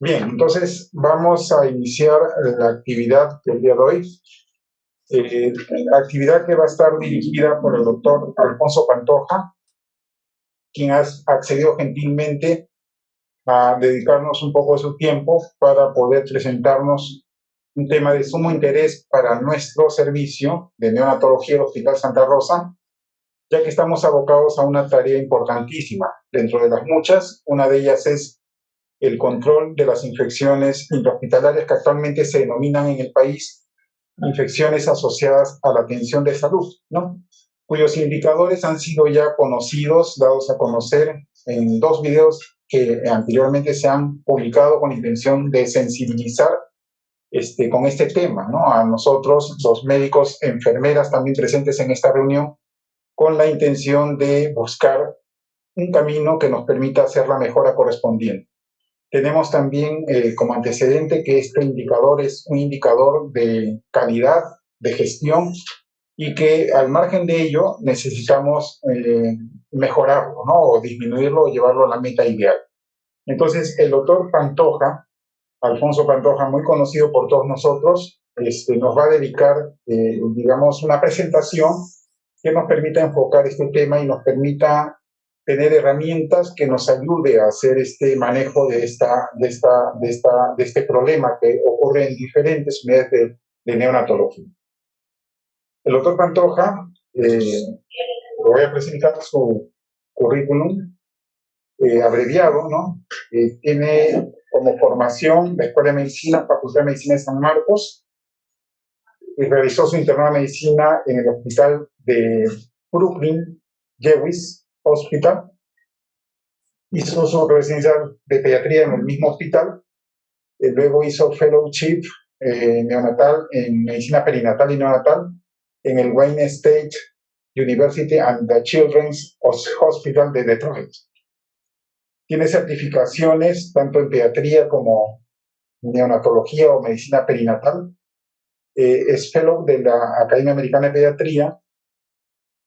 Bien, entonces vamos a iniciar la actividad del día de hoy. Actividad que va a estar dirigida por el doctor Alfonso Pantoja, quien ha accedido gentilmente a dedicarnos un poco de su tiempo para poder presentarnos un tema de sumo interés para nuestro servicio de neonatología del Hospital Santa Rosa, ya que estamos abocados a una tarea importantísima. Dentro de las muchas, una de ellas es el control de las infecciones intrahospitalarias que actualmente se denominan en el país infecciones asociadas a la atención de salud, ¿no? Cuyos indicadores han sido ya conocidos, dados a conocer en dos videos que anteriormente se han publicado con intención de sensibilizar con este tema, ¿no? A nosotros, los médicos, enfermeras también presentes en esta reunión, con la intención de buscar un camino que nos permita hacer la mejora correspondiente. Tenemos también como antecedente que este indicador es un indicador de calidad, de gestión, y que al margen de ello necesitamos mejorarlo, ¿no? O disminuirlo o llevarlo a la meta ideal. Entonces, el doctor Pantoja, Alfonso Pantoja, muy conocido por todos nosotros, nos va a dedicar, digamos, una presentación que nos permita enfocar este tema y nos permita tener herramientas que nos ayude a hacer este manejo de este problema que ocurre en diferentes unidades de neonatología. El doctor Pantoja, voy a presentar su currículum abreviado, ¿no? Tiene como formación la Escuela de Medicina, Facultad de Medicina de San Marcos, y realizó su internado de medicina en el hospital de Brooklyn, Jewish Hospital. Hizo su residencia de pediatría en el mismo hospital. Luego hizo fellowship neonatal en medicina perinatal y neonatal en el Wayne State University and the Children's Hospital de Detroit. Tiene certificaciones tanto en pediatría como neonatología o medicina perinatal. Es fellow de la Academia Americana de Pediatría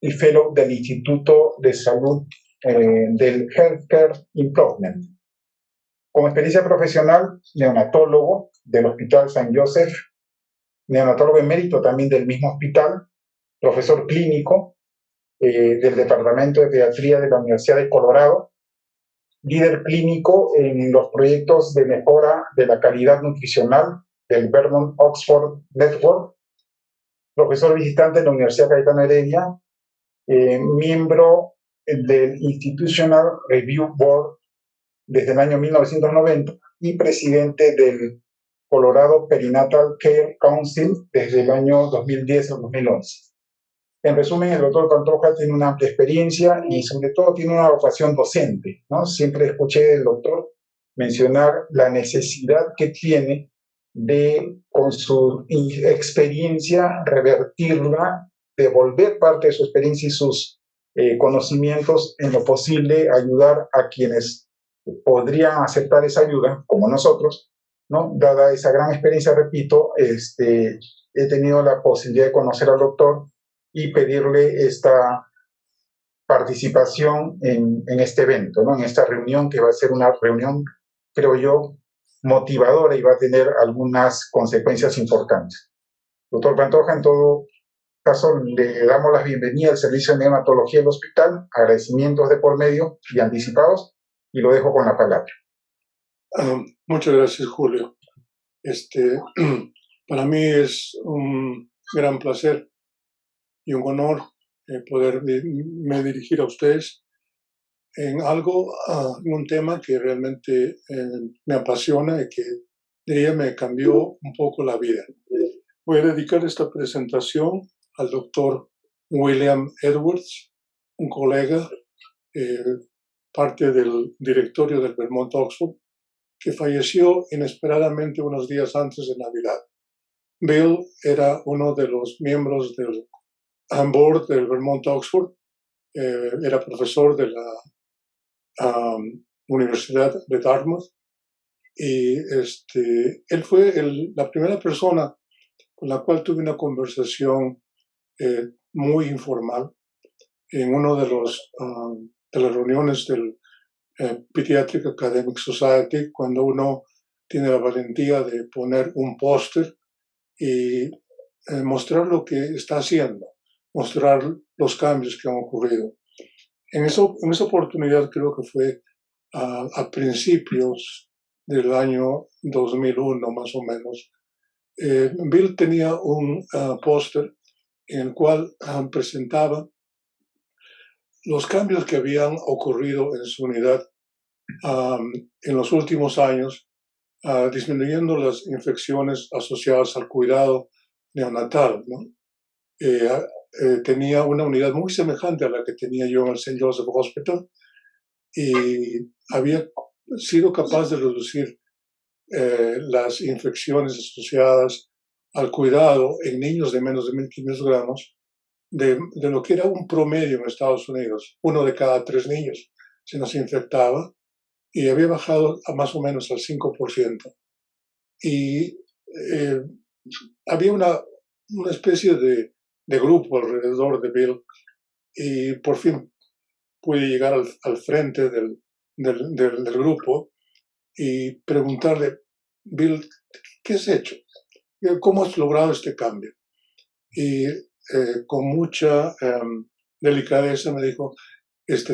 y fellow del Instituto de Salud del Healthcare Improvement. Como experiencia profesional, neonatólogo del Hospital San Joseph, neonatólogo emérito también del mismo hospital, profesor clínico del Departamento de Pediatría de la Universidad de Colorado, líder clínico en los proyectos de mejora de la calidad nutricional del Vermont Oxford Network, profesor visitante de la Universidad Cayetano Heredia, miembro del Institutional Review Board desde el año 1990 y presidente del Colorado Perinatal Care Council desde el año 2010 al 2011. En resumen, el doctor Pantoja tiene una amplia experiencia y sobre todo tiene una vocación docente, ¿no? Siempre escuché del doctor mencionar la necesidad que tiene de, con su experiencia, revertirla, devolver parte de su experiencia y sus conocimientos en lo posible, ayudar a quienes podrían aceptar esa ayuda, como nosotros, ¿no? Dada esa gran experiencia, repito, he tenido la posibilidad de conocer al doctor y pedirle esta participación en este evento, ¿no? En esta reunión que va a ser una reunión, creo yo, motivadora y va a tener algunas consecuencias importantes. Doctor Pantoja, en todo caso, le damos la bienvenida al servicio de neonatología del hospital, agradecimientos de por medio y anticipados, y lo dejo con la palabra. Muchas gracias, Julio. Para mí es un gran placer y un honor poderme dirigir a ustedes en en un tema que realmente me apasiona y que diría me cambió un poco la vida. Voy a dedicar esta presentación al doctor William Edwards, un colega, parte del directorio del Vermont Oxford, que falleció inesperadamente unos días antes de Navidad. Bill era uno de los miembros del board del Vermont Oxford, era profesor de la Universidad de Dartmouth y él fue la primera persona con la cual tuve una conversación muy informal en uno de las reuniones del Pediatric Academic Society, cuando uno tiene la valentía de poner un póster y mostrar lo que está haciendo, mostrar los cambios que han ocurrido. En esa oportunidad, creo que fue a principios del año 2001, más o menos, Bill tenía un póster en el cual presentaba los cambios que habían ocurrido en su unidad en los últimos años, disminuyendo las infecciones asociadas al cuidado neonatal, ¿no? Tenía una unidad muy semejante a la que tenía yo en el St. Joseph Hospital y había sido capaz de reducir las infecciones asociadas al cuidado en niños de menos de 1.500 gramos de lo que era un promedio en Estados Unidos. 1 de cada 3 niños se nos infectaba y había bajado a más o menos al 5%. Y había una especie de grupo alrededor de Bill y por fin pude llegar al frente del grupo y preguntarle, Bill, ¿qué has hecho? ¿Cómo has logrado este cambio? Y con mucha delicadeza me dijo,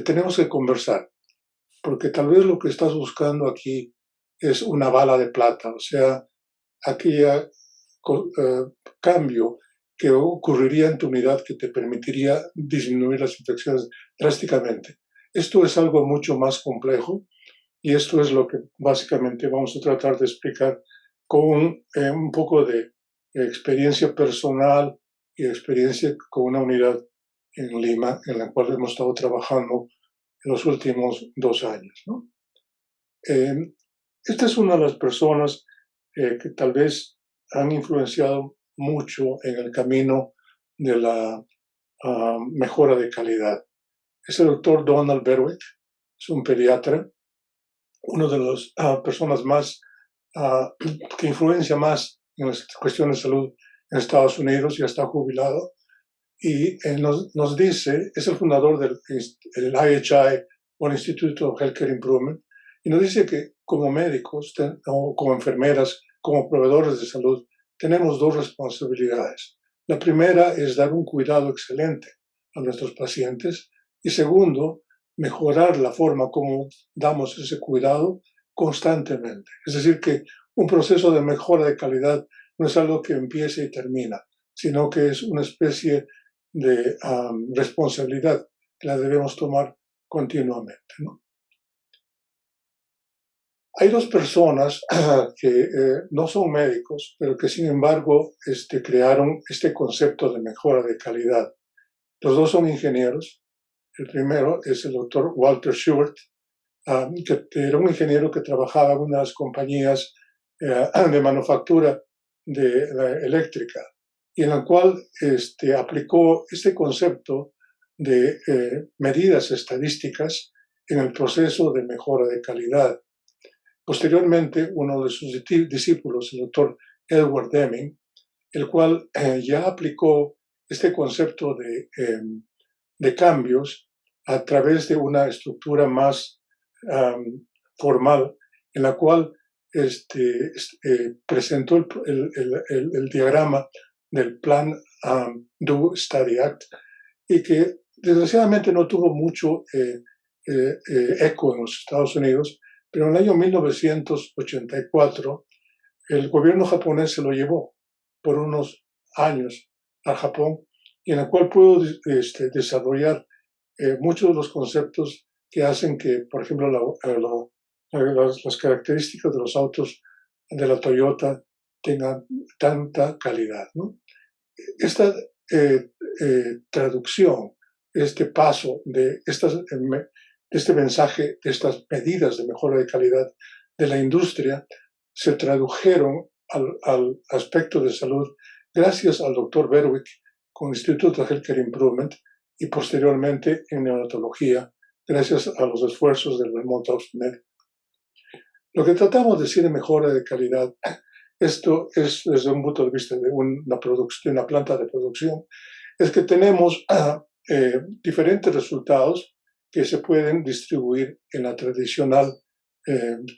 tenemos que conversar, porque tal vez lo que estás buscando aquí es una bala de plata, o sea, aquella cambio que ocurriría en tu unidad que te permitiría disminuir las infecciones drásticamente. Esto es algo mucho más complejo y esto es lo que básicamente vamos a tratar de explicar con un poco de experiencia personal y experiencia con una unidad en Lima en la cual hemos estado trabajando en los últimos 2 años, ¿no? Esta es una de las personas que tal vez han influenciado mucho en el camino de la mejora de calidad. Es el doctor Donald Berwick, es un pediatra, una de las personas más que influencia más en las cuestiones de salud en Estados Unidos, ya está jubilado, y nos dice, es el fundador del IHI, o el Institute of Healthcare Improvement, y nos dice que como médicos, o como enfermeras, como proveedores de salud, tenemos 2 responsabilidades. La primera es dar un cuidado excelente a nuestros pacientes y segundo, mejorar la forma como damos ese cuidado constantemente. Es decir, que un proceso de mejora de calidad no es algo que empiece y termina, sino que es una especie de responsabilidad que la debemos tomar continuamente, ¿no? Hay 2 personas que no son médicos, pero que sin embargo crearon este concepto de mejora de calidad. Los 2 son ingenieros. El primero es el doctor Walter Schubert, que era un ingeniero que trabajaba en unas compañías de manufactura eléctrica, y en la cual aplicó este concepto de medidas estadísticas en el proceso de mejora de calidad. Posteriormente, uno de sus discípulos, el doctor Edward Deming, el cual ya aplicó este concepto de cambios a través de una estructura más formal, en la cual presentó el diagrama del plan Do Study Act, y que desgraciadamente no tuvo mucho eco en los Estados Unidos, pero en el año 1984 el gobierno japonés se lo llevó por unos años a Japón, y en el cual pudo desarrollar muchos de los conceptos que hacen que, por ejemplo, las características de los autos de la Toyota tengan tanta calidad, ¿no? Esta traducción, este paso de este mensaje, de estas medidas de mejora de calidad de la industria, se tradujeron al aspecto de salud gracias al doctor Berwick con el Instituto de Healthcare Improvement y posteriormente en neonatología gracias a los esfuerzos del Vermont House Medical. Lo que tratamos de decir de mejora de calidad, esto es desde un punto de vista de una planta de producción, es que tenemos diferentes resultados que se pueden distribuir en la tradicional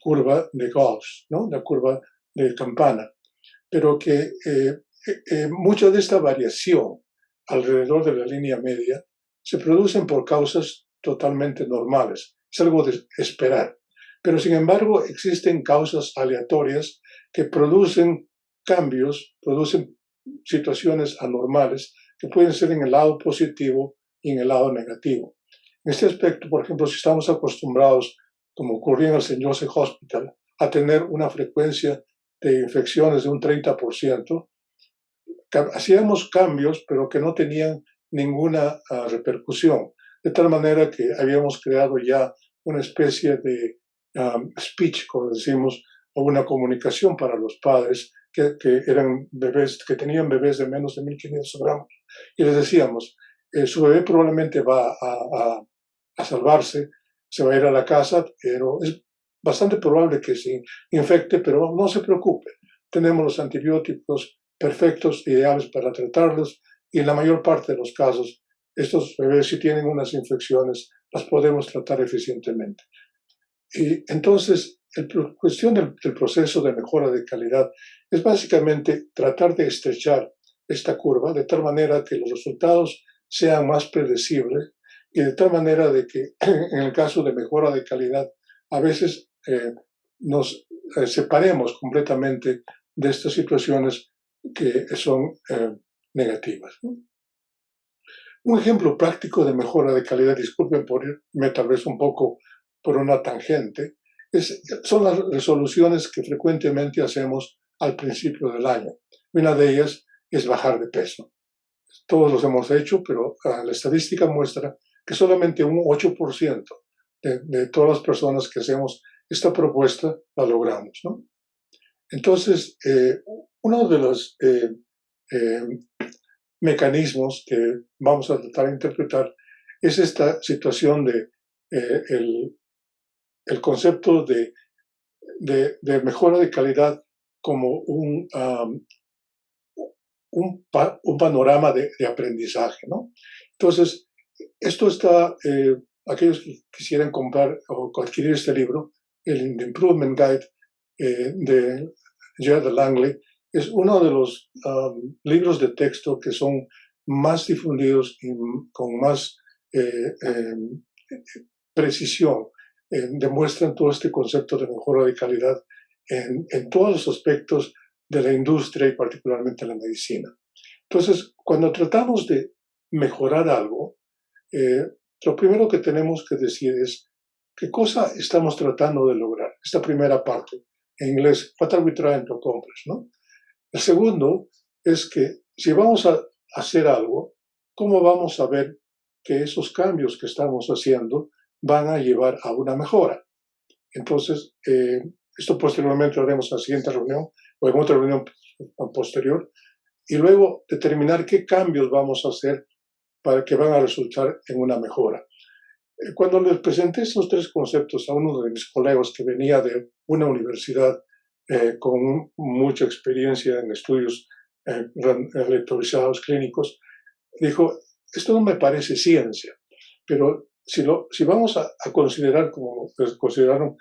curva de Gauss, ¿no? La curva de campana, pero que mucha de esta variación alrededor de la línea media se producen por causas totalmente normales, es algo de esperar. Pero sin embargo existen causas aleatorias que producen cambios, producen situaciones anormales que pueden ser en el lado positivo y en el lado negativo. En este aspecto, por ejemplo, si estamos acostumbrados, como ocurría en el St. Joseph Hospital, a tener una frecuencia de infecciones de un 30%, hacíamos cambios, pero que no tenían ninguna repercusión. De tal manera que habíamos creado ya una especie de speech, como decimos, o una comunicación para los padres que eran bebés, que tenían bebés de menos de 1.500 gramos. Y les decíamos, su bebé probablemente va a salvarse, se va a ir a la casa, pero es bastante probable que se infecte, pero no se preocupe. Tenemos los antibióticos perfectos, ideales para tratarlos, y en la mayor parte de los casos, estos bebés, si tienen unas infecciones, las podemos tratar eficientemente. Y entonces, la cuestión del proceso de mejora de calidad es básicamente tratar de estrechar esta curva de tal manera que los resultados sean más predecibles y de tal manera de que en el caso de mejora de calidad, a veces nos separemos completamente de estas situaciones que son negativas, ¿no? Un ejemplo práctico de mejora de calidad, disculpen por irme tal vez un poco por una tangente, son las resoluciones que frecuentemente hacemos al principio del año. Una de ellas es bajar de peso. Todos los hemos hecho, pero la estadística muestra que solamente un 8% de todas las personas que hacemos esta propuesta la logramos, ¿no? Entonces, uno de los mecanismos que vamos a tratar de interpretar es esta situación de el concepto de mejora de calidad como un panorama de aprendizaje, ¿no? Entonces, esto está, aquellos que quisieran comprar o adquirir este libro, el Improvement Guide de Gerard Langley, es uno de los libros de texto que son más difundidos y con más precisión. Demuestran todo este concepto de mejora de calidad en todos los aspectos de la industria y particularmente la medicina. Entonces, cuando tratamos de mejorar algo, lo primero que tenemos que decir es qué cosa estamos tratando de lograr. Esta primera parte, en inglés, what are we trying to accomplish, ¿no? El segundo es que si vamos a hacer algo, ¿cómo vamos a ver que esos cambios que estamos haciendo van a llevar a una mejora? Entonces, esto posteriormente lo haremos en la siguiente reunión o en otra reunión posterior, y luego determinar qué cambios vamos a hacer para que van a resultar en una mejora. Cuando les presenté esos tres conceptos a uno de mis colegas que venía de una universidad con mucha experiencia en estudios lectorizados clínicos, dijo, esto no me parece ciencia, pero si vamos a considerar, como consideraron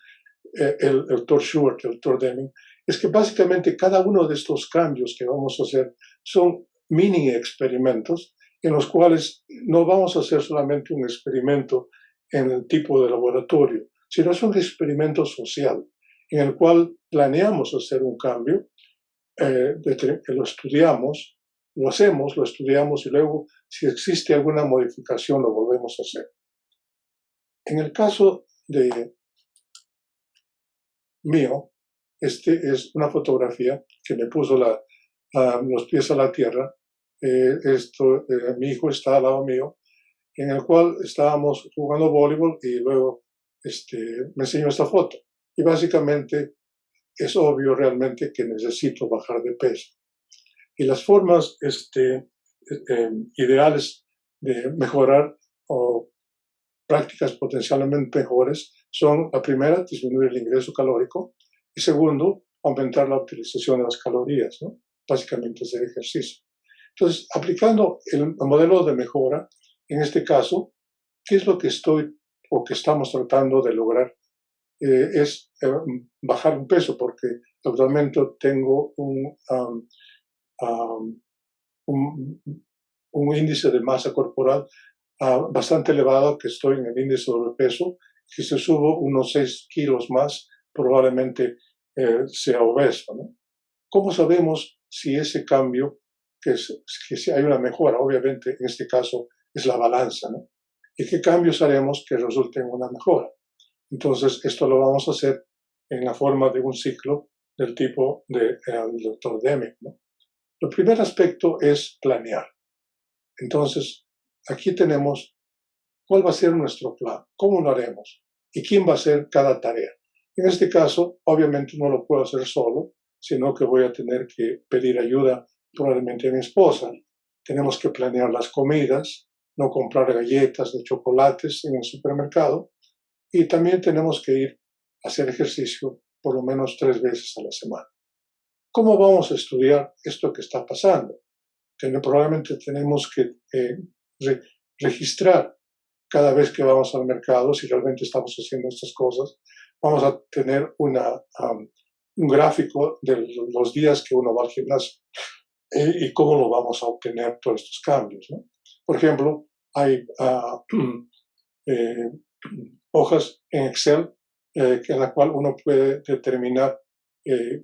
el doctor Schubert, el doctor Deming, es que básicamente cada uno de estos cambios que vamos a hacer son mini experimentos en los cuales no vamos a hacer solamente un experimento en el tipo de laboratorio, sino es un experimento social en el cual planeamos hacer un cambio, que lo estudiamos, lo hacemos, lo estudiamos y luego si existe alguna modificación lo volvemos a hacer. En el caso de mío, este es una fotografía que me puso los pies a la tierra. Mi hijo está al lado mío, en el cual estábamos jugando voleibol y luego me enseñó esta foto. Y básicamente es obvio realmente que necesito bajar de peso. Y las formas ideales de mejorar o prácticas potencialmente mejores son, la primera, disminuir el ingreso calórico, y segundo, aumentar la utilización de las calorías, ¿no? Básicamente hacer ejercicio. Entonces, aplicando el modelo de mejora, en este caso, ¿qué es lo que estoy o que estamos tratando de lograr? es bajar un peso, porque actualmente tengo un, un índice de masa corporal bastante elevado, que estoy en el índice de sobrepeso, que si subo unos 6 kilos más, probablemente sea obeso, ¿no? ¿Cómo sabemos si ese cambio, que si hay una mejora? Obviamente, en este caso, es la balanza, ¿no? ¿Y qué cambios haremos que resulten en una mejora? Entonces, esto lo vamos a hacer en la forma de un ciclo del tipo del doctor Demick, ¿no? El primer aspecto es planear. Entonces, aquí tenemos cuál va a ser nuestro plan, cómo lo haremos y quién va a hacer cada tarea. En este caso, obviamente no lo puedo hacer solo, sino que voy a tener que pedir ayuda probablemente a mi esposa. Tenemos que planear las comidas, no comprar galletas ni chocolates en el supermercado, y también tenemos que ir a hacer ejercicio por lo menos 3 veces a la semana. ¿Cómo vamos a estudiar esto que está pasando? Probablemente tenemos que registrar cada vez que vamos al mercado si realmente estamos haciendo estas cosas. Vamos a tener un gráfico de los días que uno va al gimnasio y cómo lo vamos a obtener todos estos cambios, ¿no? Por ejemplo, hay hojas en Excel en la cual uno puede determinar,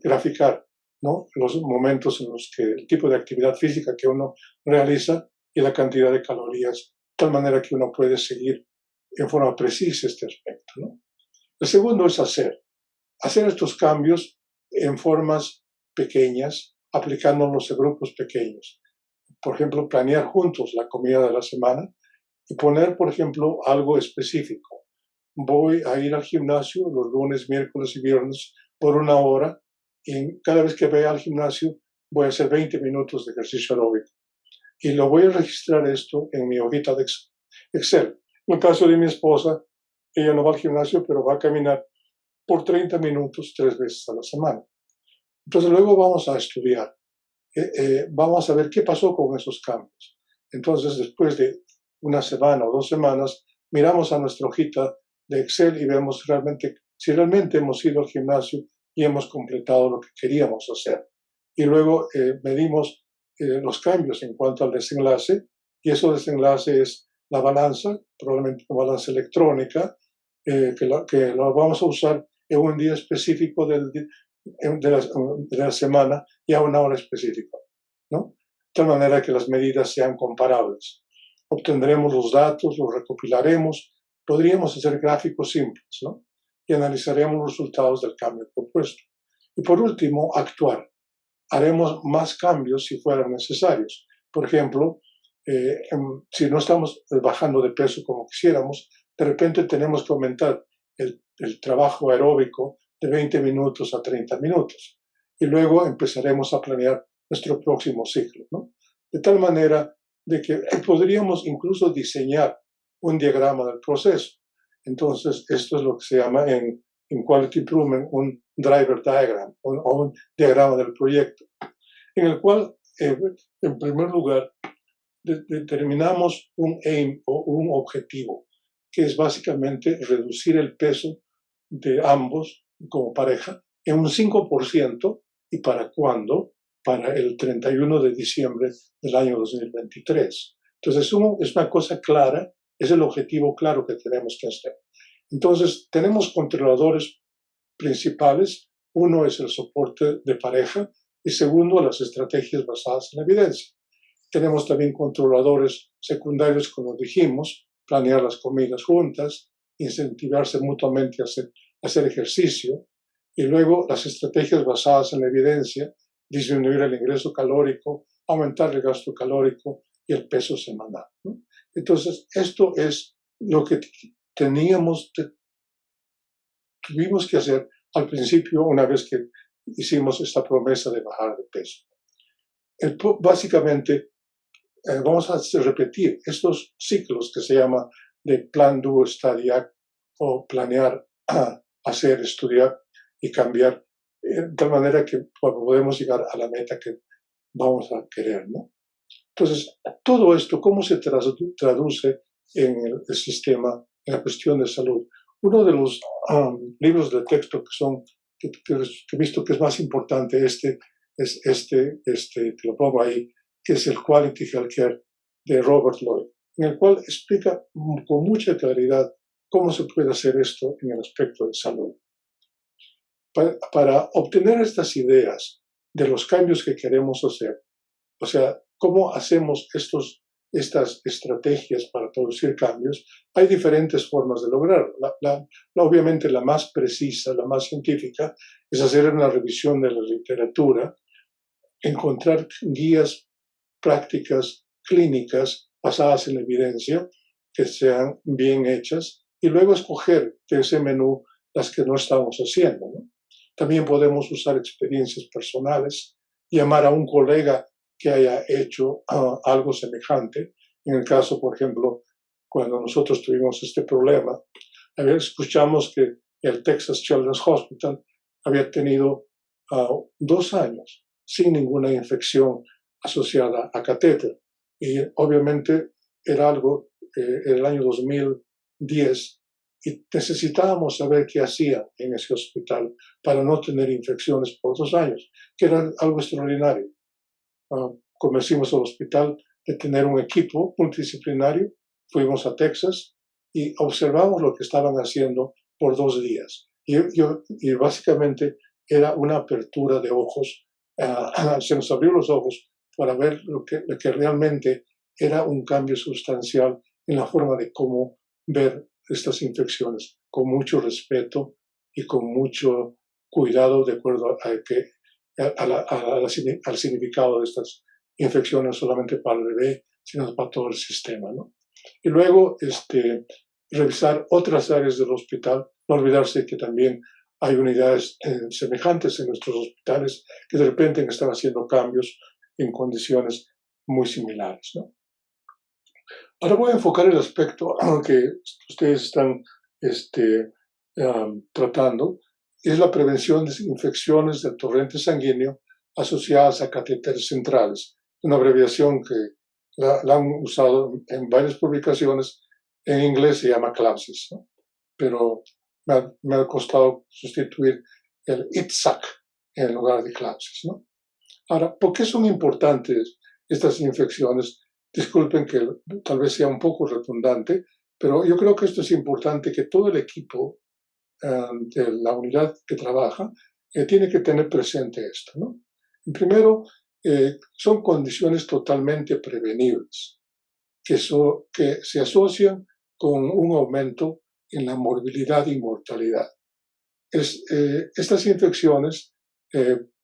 graficar, ¿no?, los momentos en los que el tipo de actividad física que uno realiza y la cantidad de calorías, de tal manera que uno puede seguir en forma precisa este aspecto, ¿no? El segundo es hacer estos cambios en formas pequeñas, aplicándolos a grupos pequeños. Por ejemplo, planear juntos la comida de la semana y poner, por ejemplo, algo específico. Voy a ir al gimnasio los lunes, miércoles y viernes por 1 hora, y cada vez que vaya al gimnasio voy a hacer 20 minutos de ejercicio aeróbico. Y lo voy a registrar esto en mi hojita de Excel. En el caso de mi esposa, ella no va al gimnasio, pero va a caminar por 30 minutos 3 veces a la semana. Entonces luego vamos a estudiar, vamos a ver qué pasó con esos cambios. Entonces, después de 1 semana o 2 semanas, miramos a nuestra hojita de Excel y vemos si realmente hemos ido al gimnasio y hemos completado lo que queríamos hacer. Y luego medimos los cambios en cuanto al desenlace, y ese desenlace es la balanza, probablemente una balanza electrónica, que la vamos a usar en un día específico de la semana y a una hora específica, ¿no? De tal manera que las medidas sean comparables. Obtendremos los datos, los recopilaremos, podríamos hacer gráficos simples, ¿no?, y analizaremos los resultados del cambio propuesto. Y por último, actuar. Haremos más cambios si fueran necesarios. Por ejemplo, si no estamos bajando de peso como quisiéramos, de repente tenemos que aumentar el trabajo aeróbico de 20 minutos a 30 minutos. Y luego empezaremos a planear nuestro próximo ciclo, ¿no? De tal manera de que podríamos incluso diseñar un diagrama del proceso. Entonces, esto es lo que se llama en Quality Improvement un driver diagram o un diagrama del proyecto, en el cual, en primer lugar, determinamos un aim o un objetivo, que es básicamente reducir el peso de ambos como pareja en un 5%. ¿Y para cuándo? Para el 31 de diciembre del año 2023. Entonces, es una cosa clara, es el objetivo claro que tenemos que hacer. Entonces, tenemos controladores principales. Uno es el soporte de pareja y segundo, las estrategias basadas en evidencia. Tenemos también controladores secundarios, como dijimos, planear las comidas juntas, incentivarse mutuamente a hacer ejercicio, y luego las estrategias basadas en la evidencia, disminuir el ingreso calórico, aumentar el gasto calórico y el peso semanal, ¿no? Entonces, esto es lo que tuvimos que hacer al principio, una vez que hicimos esta promesa de bajar de peso. Básicamente, vamos a repetir estos ciclos que se llama de plan, do, study, act, o planear, hacer, estudiar y cambiar, de tal manera que podemos llegar a la meta que vamos a querer, ¿no? Entonces, todo esto, ¿cómo se traduce en el sistema, en la cuestión de salud? Uno de los libros de texto que he visto que es más importante, te lo pongo ahí, que es el Quality Healthcare de Robert Lloyd, en el cual explica con mucha claridad cómo se puede hacer esto en el aspecto de salud. Para obtener estas ideas de los cambios que queremos hacer, o sea, cómo hacemos estas estrategias para producir cambios, hay diferentes formas de lograrlo. Obviamente la más precisa, la más científica, es hacer una revisión de la literatura, encontrar guías prácticas clínicas basadas en evidencia que sean bien hechas y luego escoger de ese menú las que no estamos haciendo, ¿no? También podemos usar experiencias personales, llamar a un colega que haya hecho algo semejante. En el caso, por ejemplo, cuando nosotros tuvimos este problema, escuchamos que el Texas Children's Hospital había tenido 2 años sin ninguna infección asociada a catéter. Y obviamente era algo en el año 2010 y necesitábamos saber qué hacía en ese hospital para no tener infecciones por 2 años, que era algo extraordinario. Convencimos al hospital de tener un equipo multidisciplinario, fuimos a Texas y observamos lo que estaban haciendo por 2 días. Y básicamente era una apertura de ojos, se nos abrió los ojos para ver lo que realmente era un cambio sustancial en la forma de cómo ver estas infecciones, con mucho respeto y con mucho cuidado de acuerdo al significado de estas infecciones, no solamente para el bebé, sino para todo el sistema, ¿no? Y luego revisar otras áreas del hospital, no olvidarse que también hay unidades semejantes en nuestros hospitales que de repente están haciendo cambios en condiciones muy similares, ¿no? Ahora voy a enfocar el aspecto que ustedes están tratando, es la prevención de infecciones del torrente sanguíneo asociadas a catéteres centrales, una abreviación que la han usado en varias publicaciones. En inglés se llama CLAPSIS, ¿no? Pero me ha costado sustituir el ITSAC en lugar de CLAPSIS, ¿no? Ahora, ¿por qué son importantes estas infecciones? Disculpen que tal vez sea un poco redundante, pero yo creo que esto es importante, que todo el equipo de la unidad que trabaja tiene que tener presente esto, ¿no? Primero, son condiciones totalmente prevenibles, que se asocian con un aumento en la morbilidad y mortalidad. Estas infecciones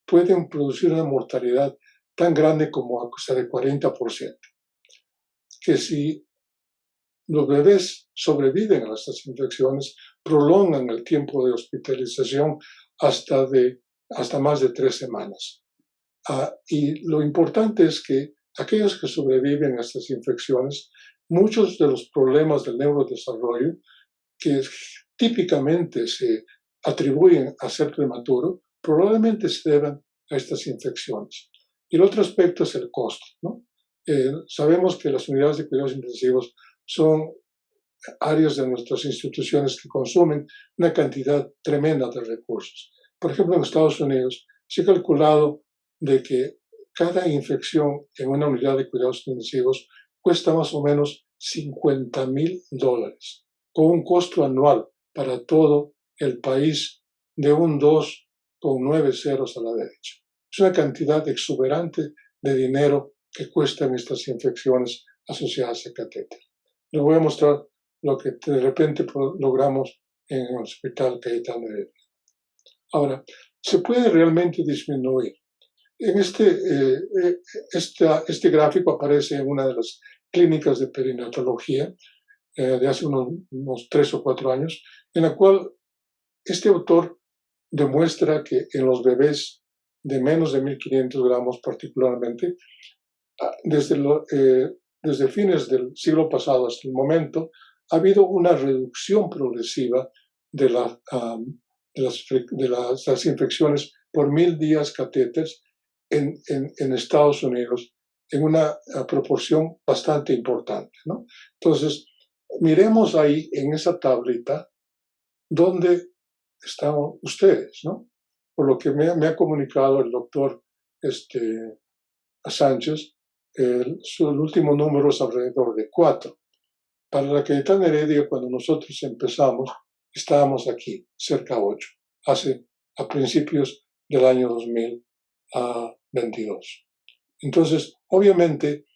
pueden producir una mortalidad tan grande como hasta de 40%, que si los bebés sobreviven a estas infecciones, prolongan el tiempo de hospitalización hasta más de 3 semanas. Y lo importante es que aquellos que sobreviven a estas infecciones, muchos de los problemas del neurodesarrollo, que típicamente se atribuyen a ser prematuro, probablemente se deban a estas infecciones. Y el otro aspecto es el costo, ¿no? Sabemos que las unidades de cuidados intensivos son áreas de nuestras instituciones que consumen una cantidad tremenda de recursos. Por ejemplo, en Estados Unidos se ha calculado de que cada infección en una unidad de cuidados intensivos cuesta más o menos $50,000, con un costo anual para todo el país de un 2 con 9 ceros a la derecha. Es una cantidad exuberante de dinero que cuestan estas infecciones asociadas a catéter. Les voy a mostrar lo que de repente logramos en el hospital Cayetano Heredia. Ahora, ¿se puede realmente disminuir? En este gráfico aparece en una de las clínicas de perinatología de hace unos 3 o 4 años, en la cual este autor demuestra que en los bebés de menos de 1.500 gramos particularmente, desde fines del siglo pasado hasta el momento, ha habido una reducción progresiva de las infecciones por 1.000 días catéteres en Estados Unidos en una proporción bastante importante, ¿no? Entonces, miremos ahí en esa tablita ¿dónde están ustedes, ¿no? Por lo que me ha comunicado el doctor Sánchez, el último número es alrededor de 4. Para la Cayetana Heredia, cuando nosotros empezamos, estábamos aquí, cerca de 8, a principios del año 2022. Entonces, obviamente,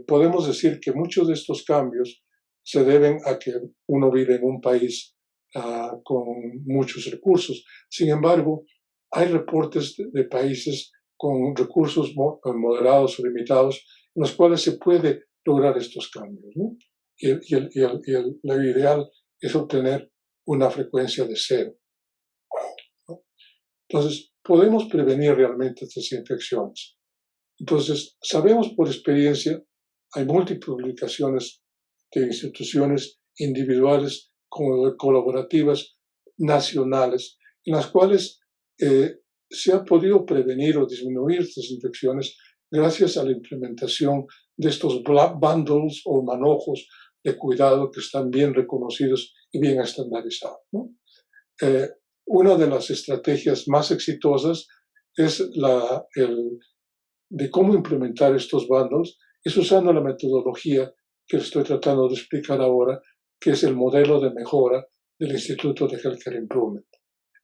podemos decir que muchos de estos cambios se deben a que uno vive en un país con muchos recursos. Sin embargo, hay reportes de países con recursos moderados o limitados en los cuales se puede lograr estos cambios, ¿no? Lo ideal es obtener una frecuencia de 0, ¿no? Entonces, podemos prevenir realmente estas infecciones. Entonces, sabemos por experiencia, hay múltiples publicaciones de instituciones individuales como colaborativas nacionales, en las cuales se ha podido prevenir o disminuir estas infecciones gracias a la implementación de estos bundles o manojos de cuidado que están bien reconocidos y bien estandarizados, ¿no? Una de las estrategias más exitosas es de cómo implementar estos bundles, es usando la metodología que estoy tratando de explicar ahora, que es el modelo de mejora del Instituto de Healthcare Improvement.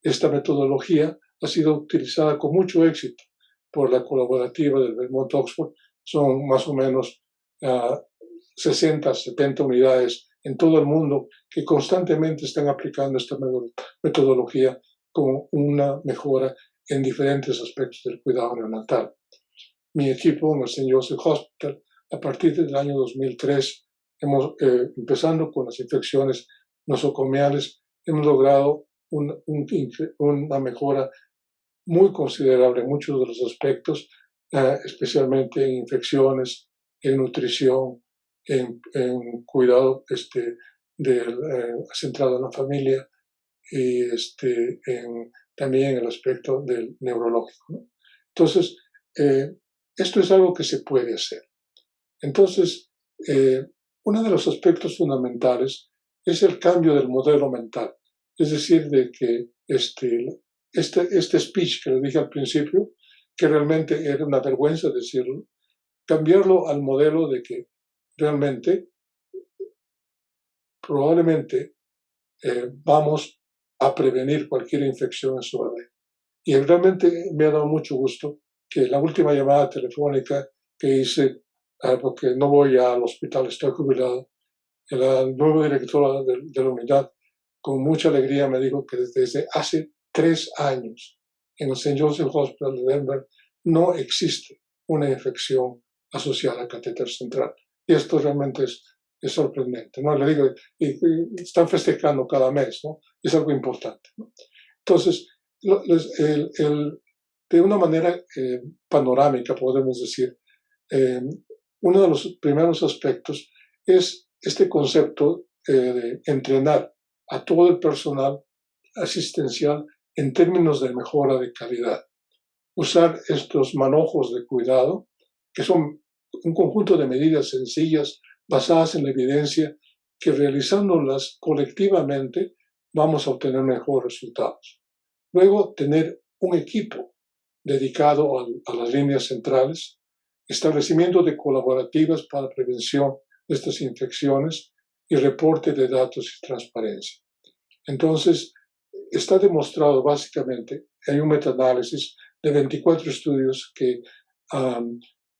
Esta metodología ha sido utilizada con mucho éxito por la colaborativa del Vermont Oxford. Son más o menos 60, 70 unidades en todo el mundo que constantemente están aplicando esta metodología con una mejora en diferentes aspectos del cuidado neonatal. Mi equipo en el St. Joseph Hospital, a partir del año 2003, empezando con las infecciones nosocomiales, hemos logrado una mejora muy considerable en muchos de los aspectos, especialmente en infecciones, en nutrición, en cuidado centrado en la familia y también en el aspecto del neurológico, ¿no? Entonces, esto es algo que se puede hacer. Entonces, uno de los aspectos fundamentales es el cambio del modelo mental. Es decir, de que este speech que le dije al principio, que realmente era una vergüenza decirlo, cambiarlo al modelo de que realmente, probablemente, vamos a prevenir cualquier infección en su bebé. Y realmente me ha dado mucho gusto que la última llamada telefónica que hice, porque no voy al hospital, estoy jubilado, la nueva directora de la unidad, con mucha alegría me dijo que desde hace 3 años en el St. Joseph Hospital de Denver no existe una infección asociada al catéter central. Y esto realmente es sorprendente, ¿no? Le digo, y están festejando cada mes, ¿no? Es algo importante, ¿no? Entonces, de una manera panorámica, podemos decir, uno de los primeros aspectos es este concepto de entrenar a todo el personal asistencial en términos de mejora de calidad. Usar estos manojos de cuidado, que son un conjunto de medidas sencillas basadas en la evidencia, que realizándolas colectivamente vamos a obtener mejores resultados. Luego, tener un equipo dedicado a las líneas centrales, establecimiento de colaborativas para prevención de estas infecciones y reporte de datos y transparencia. Entonces, está demostrado básicamente, hay un metaanálisis de 24 estudios que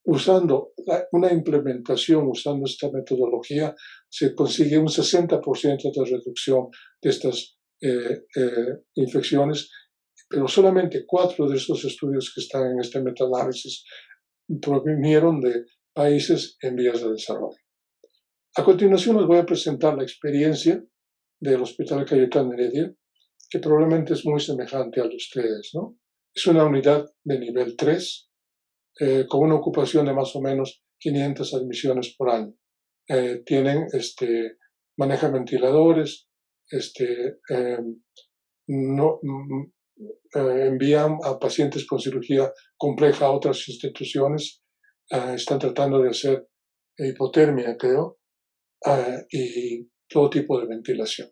usando una implementación, usando esta metodología, se consigue un 60% de reducción de estas infecciones, pero solamente 4 de estos estudios que están en este metaanálisis provinieron de países en vías de desarrollo. A continuación les voy a presentar la experiencia del Hospital Cayetana Heredia, que probablemente es muy semejante al de ustedes, ¿no? Es una unidad de nivel 3, con una ocupación de más o menos 500 admisiones por año. Manejan ventiladores, envían a pacientes con cirugía compleja a otras instituciones, están tratando de hacer hipotermia, creo, y todo tipo de ventilación.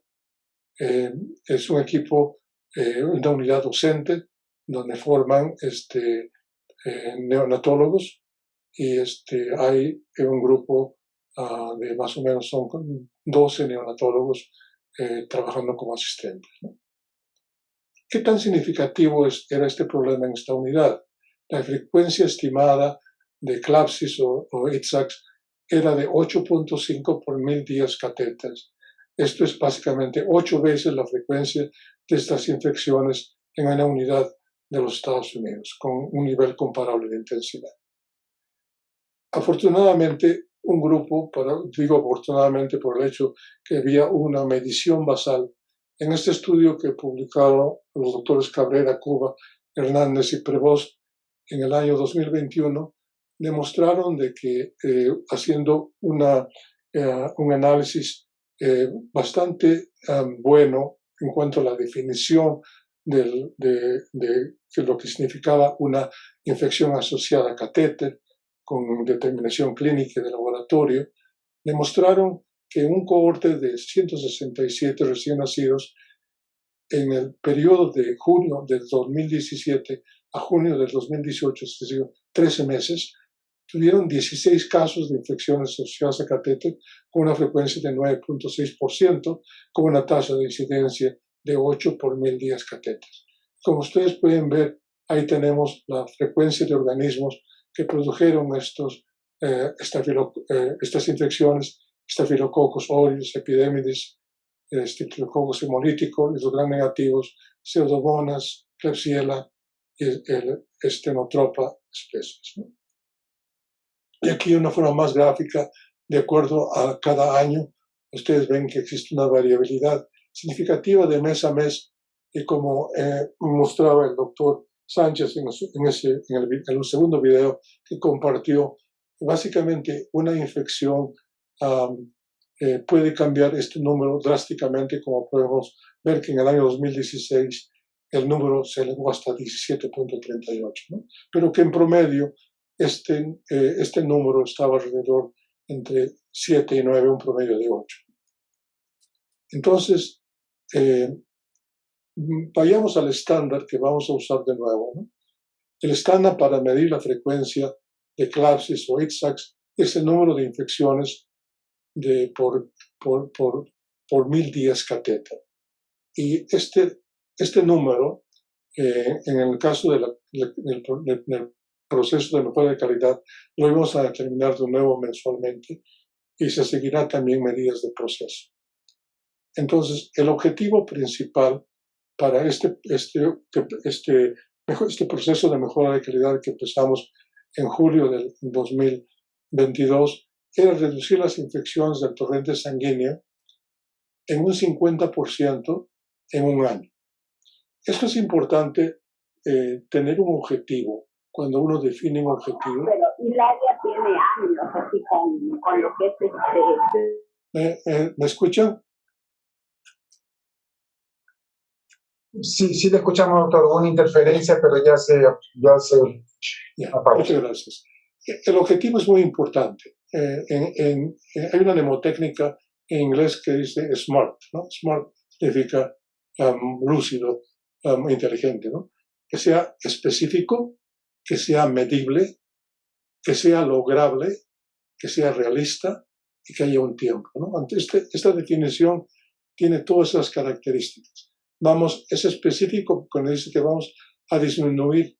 Es un equipo, una unidad docente, donde forman neonatólogos, y hay un grupo de más o menos son 12 neonatólogos trabajando como asistentes, ¿no? ¿Qué tan significativo era este problema en esta unidad? La frecuencia estimada de eclampsis o ITSACs era de 8.5 por 1000 días catéteres. Esto es básicamente 8 veces la frecuencia de estas infecciones en una unidad de los Estados Unidos, con un nivel comparable de intensidad. Afortunadamente, un grupo, digo afortunadamente por el hecho que había una medición basal. En este estudio que publicaron los doctores Cabrera, Cuba, Hernández y Prevost en el año 2021, demostraron de que haciendo un análisis bastante bueno en cuanto a la definición de lo que significaba una infección asociada a catéter, con determinación clínica de laboratorio, demostraron que un cohorte de 167 recién nacidos en el periodo de junio del 2017 a junio del 2018, es decir, 13 meses, tuvieron 16 casos de infecciones asociadas a catéter con una frecuencia de 9.6%, con una tasa de incidencia de 8 por 1000 días catéter. Como ustedes pueden ver, ahí tenemos la frecuencia de organismos que produjeron estas infecciones, Staphylococcus aureus, Epidemides, Staphylococcus hemolítico, los gram negativos, Pseudomonas, Klebsiella y el Stenotropa especies, ¿no? Y aquí una forma más gráfica, de acuerdo a cada año, ustedes ven que existe una variabilidad significativa de mes a mes, y como mostraba el doctor Sánchez en el segundo video que compartió, básicamente una infección puede cambiar este número drásticamente, como podemos ver que en el año 2016 el número se elevó hasta 17.38, ¿no? Pero que en promedio este número estaba alrededor entre 7 y 9, un promedio de 8. Entonces, vayamos al estándar que vamos a usar de nuevo, ¿no? El estándar para medir la frecuencia de eclampsis o ITSACs es el número de infecciones por 1000 días catéter. Y este número, en el caso del proceso de mejora de calidad, lo vamos a determinar de nuevo mensualmente, y se seguirá también medidas de proceso. Entonces, el objetivo principal para este proceso de mejora de calidad que empezamos en julio del 2022 era reducir las infecciones del torrente sanguíneo en un 50% en un año. Esto es importante, tener un objetivo. Cuando uno define un objetivo... Pero Hilaria tiene años así con lo que es ¿Me escuchan? Sí, le escuchamos, doctor. Hubo una interferencia, pero ya se apagó. Muchas gracias. El objetivo es muy importante. Hay una mnemotécnica en inglés que dice SMART, ¿no? SMART significa lúcido, inteligente, ¿no? Que sea específico, que sea medible, que sea lograble, que sea realista y que haya un tiempo, ¿no? Esta definición tiene todas esas características. Es específico cuando dice que vamos a disminuir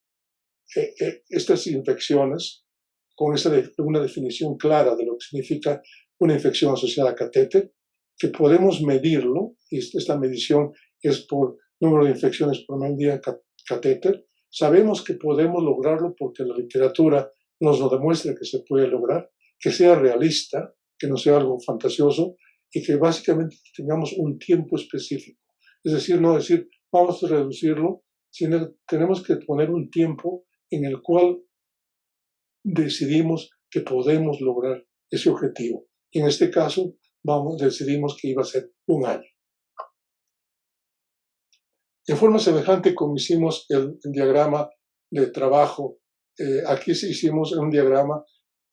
estas infecciones con una definición clara de lo que significa una infección asociada a catéter, que podemos medirlo, y esta medición es por número de infecciones por 1000 días catéter. Sabemos que podemos lograrlo porque la literatura nos lo demuestra que se puede lograr, que sea realista, que no sea algo fantasioso, y que básicamente tengamos un tiempo específico. Es decir, no decir, vamos a reducirlo, sino tenemos que poner un tiempo en el cual decidimos que podemos lograr ese objetivo. Y en este caso, decidimos que iba a ser un año. De forma semejante como hicimos el diagrama de trabajo, aquí hicimos un diagrama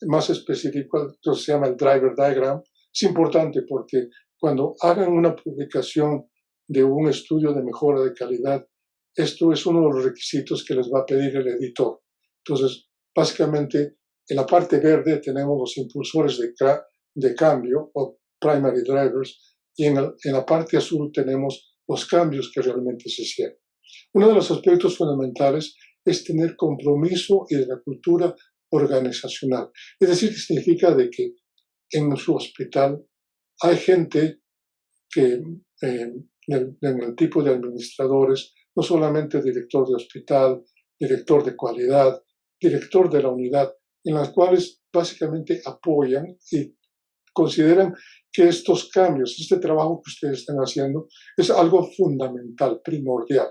más específico, que se llama el driver diagram. Es importante porque cuando hagan una publicación de un estudio de mejora de calidad, esto es uno de los requisitos que les va a pedir el editor. Entonces, básicamente, en la parte verde tenemos los impulsores de cambio o primary drivers y en la parte azul tenemos los cambios que realmente se hicieron. Uno de los aspectos fundamentales es tener compromiso y de la cultura organizacional. Es decir, que significa de que en su hospital hay gente que en el tipo de administradores, no solamente director de hospital, director de calidad, director de la unidad, en las cuales básicamente apoyan y consideran que estos cambios, este trabajo que ustedes están haciendo, es algo fundamental, primordial,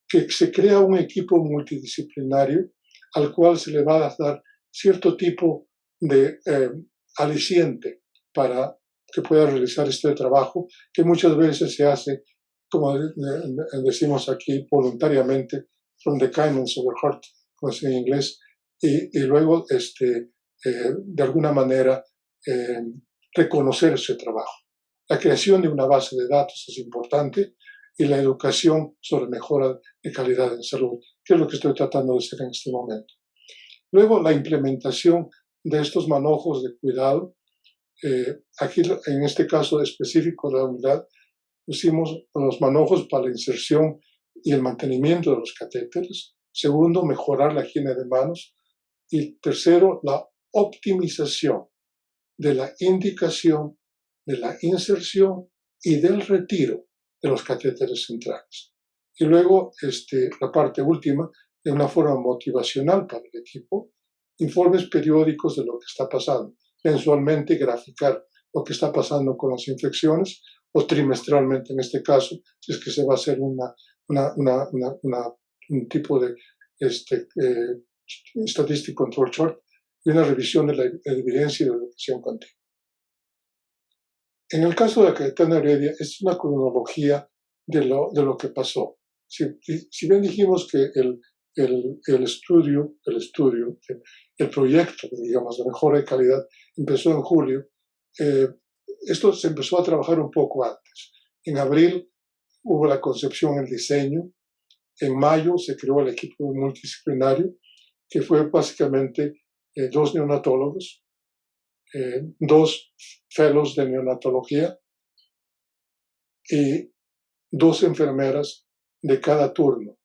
que se crea un equipo multidisciplinario al cual se le va a dar cierto tipo de aliciente para que pueda realizar este trabajo, que muchas veces se hace, como decimos aquí, voluntariamente, from the kindness of the heart, como se dice en inglés, y luego, de alguna manera, reconocer ese trabajo. La creación de una base de datos es importante y la educación sobre mejora de calidad en salud, que es lo que estoy tratando de hacer en este momento. Luego, la implementación de estos manojos de cuidado. Aquí, en este caso específico de la unidad, pusimos los manojos para la inserción y el mantenimiento de los catéteres. Segundo, mejorar la higiene de manos. Y tercero, la optimización de la indicación, de la inserción y del retiro de los catéteres centrales. Y luego, la parte última, de una forma motivacional para el equipo, informes periódicos de lo que está pasando. Mensualmente graficar lo que está pasando con las infecciones o trimestralmente, en este caso, si es que se va a hacer un tipo de Statistic Control Chart y una revisión de la evidencia y de la educación continua. En el caso de Cayetano Heredia, es una cronología de lo que pasó. Si bien dijimos que el proyecto, digamos, de mejora de calidad empezó en julio, esto se empezó a trabajar un poco antes. En abril hubo la concepción, el diseño. En mayo se creó el equipo multidisciplinario, que fue básicamente 2 neonatólogos, 2 fellows de neonatología y 2 enfermeras de cada turno,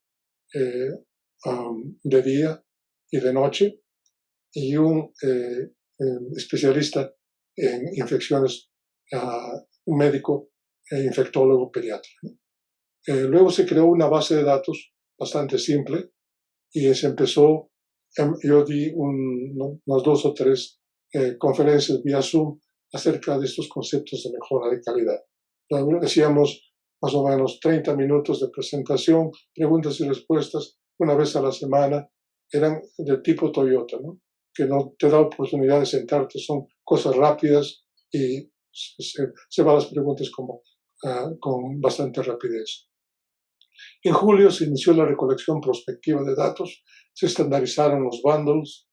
de día y de noche, y un especialista en infecciones, un médico infectólogo pediatra. Luego se creó una base de datos bastante simple y se empezó, yo di unas 2 o 3 conferencias vía Zoom acerca de estos conceptos de mejora de calidad. Hacíamos más o menos 30 minutos de presentación, preguntas y respuestas una vez a la semana. Eran de tipo Toyota, ¿no? Que no te da oportunidad de sentarte, son cosas rápidas y se van las preguntas con bastante rapidez. En julio se inició la recolección prospectiva de datos, se estandarizaron los bundles,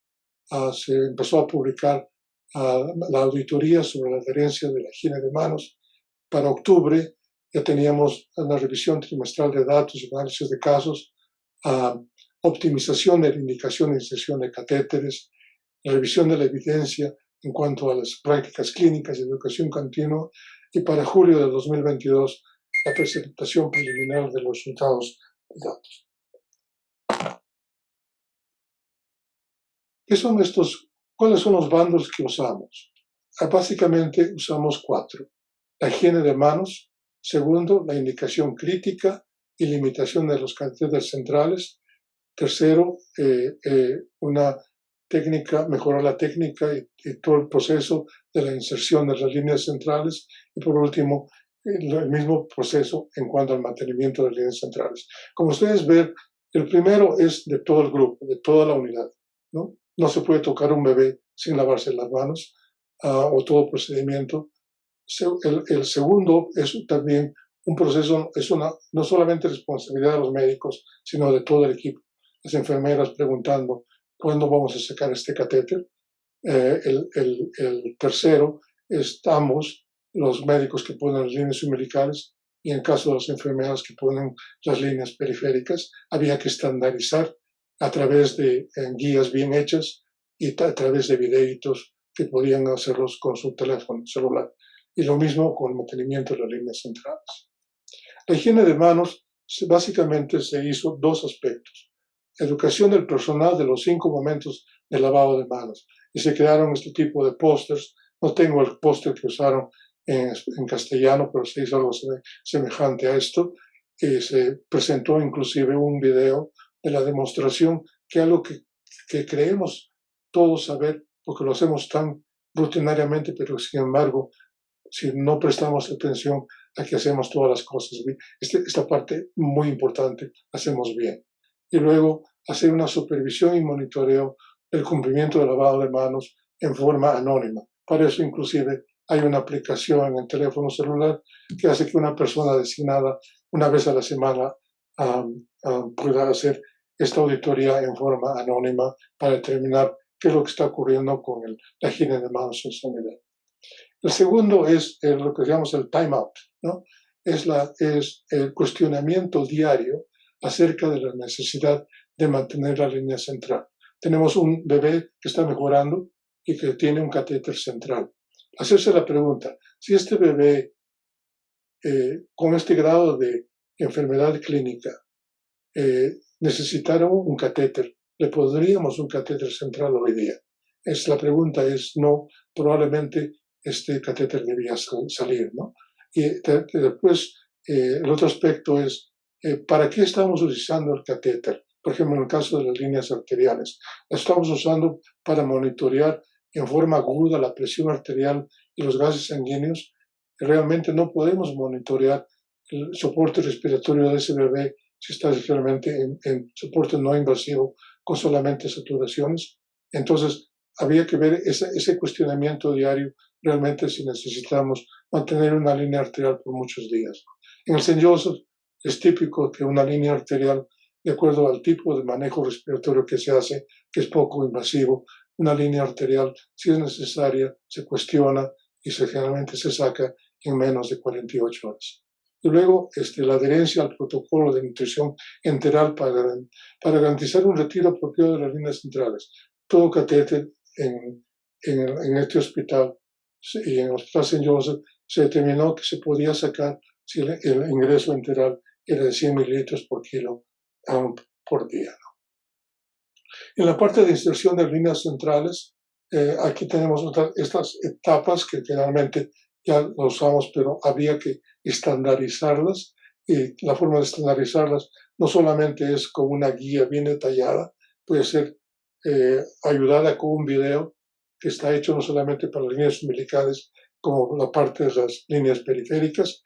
se empezó a publicar la auditoría sobre la adherencia de la higiene de manos. Para octubre ya teníamos una revisión trimestral de datos y análisis de casos, optimización de la indicación e inserción de catéteres, revisión de la evidencia en cuanto a las prácticas clínicas y educación continua, y para julio de 2022 la presentación preliminar de los resultados de datos. ¿Qué son estos? ¿Cuáles son los bundles que usamos? Básicamente usamos 4. La higiene de manos. Segundo, la indicación crítica y limitación de los catéteres centrales. Tercero, una técnica, mejorar la técnica y todo el proceso de la inserción de las líneas centrales. Y por último, el mismo proceso en cuanto al mantenimiento de las líneas centrales. Como ustedes ven, el primero es de todo el grupo, de toda la unidad, ¿no? No se puede tocar un bebé sin lavarse las manos o todo procedimiento. El segundo es también un proceso, no solamente responsabilidad de los médicos, sino de todo el equipo. Las enfermeras preguntando, ¿cuándo vamos a sacar este catéter? El tercero, estamos los médicos que ponen las líneas umbilicales y en el caso de las enfermedades que ponen las líneas periféricas, había que estandarizar a través de guías bien hechas y a través de videitos que podían hacerlos con su teléfono celular. Y lo mismo con el mantenimiento de las líneas centrales. La higiene de manos básicamente se hizo dos aspectos. Educación del personal de los 5 momentos de lavado de manos. Y se crearon este tipo de pósters. No tengo el póster que usaron en castellano, pero se hizo algo semejante a esto. Y se presentó inclusive un video de la demostración, que es algo que creemos todos saber, porque lo hacemos tan rutinariamente, pero sin embargo, si no prestamos atención a que hacemos todas las cosas bien, esta parte muy importante hacemos bien. Y luego hacer una supervisión y monitoreo del cumplimiento del lavado de manos en forma anónima. Para eso inclusive hay una aplicación en el teléfono celular que hace que una persona designada una vez a la semana pueda hacer esta auditoría en forma anónima para determinar qué es lo que está ocurriendo con la higiene de manos en sanidad. El segundo es lo que llamamos el time out, ¿no? Es el cuestionamiento diario acerca de la necesidad de mantener la línea central. Tenemos un bebé que está mejorando y que tiene un catéter central. Hacerse la pregunta, si este bebé con este grado de enfermedad clínica necesitara un catéter, ¿le pondríamos un catéter central hoy día? La pregunta es no, probablemente este catéter debía salir, ¿no? Y después, el otro aspecto es, ¿para qué estamos utilizando el catéter? Por ejemplo, en el caso de las líneas arteriales, la estamos usando para monitorear en forma aguda la presión arterial y los gases sanguíneos. Realmente no podemos monitorear el soporte respiratorio de ese bebé si está realmente en soporte no invasivo con solamente saturaciones. Entonces, había que ver ese cuestionamiento diario realmente si necesitamos mantener una línea arterial por muchos días. En el St. Joseph es típico que una línea arterial, de acuerdo al tipo de manejo respiratorio que se hace, que es poco invasivo, una línea arterial, si es necesaria, se cuestiona y generalmente se saca en menos de 48 horas. Y luego la adherencia al protocolo de nutrición enteral para garantizar un retiro apropiado de las líneas centrales. Todo catéter en este hospital y en el Hospital St. Joseph se determinó que se podía sacar si el ingreso enteral era de 100 mililitros por kilo por día, ¿no? En la parte de inserción de líneas centrales, aquí tenemos estas etapas que generalmente ya lo usamos, pero había que estandarizarlas, y la forma de estandarizarlas no solamente es con una guía bien detallada, puede ser ayudada con un video que está hecho no solamente para las líneas umbilicales como la parte de las líneas periféricas,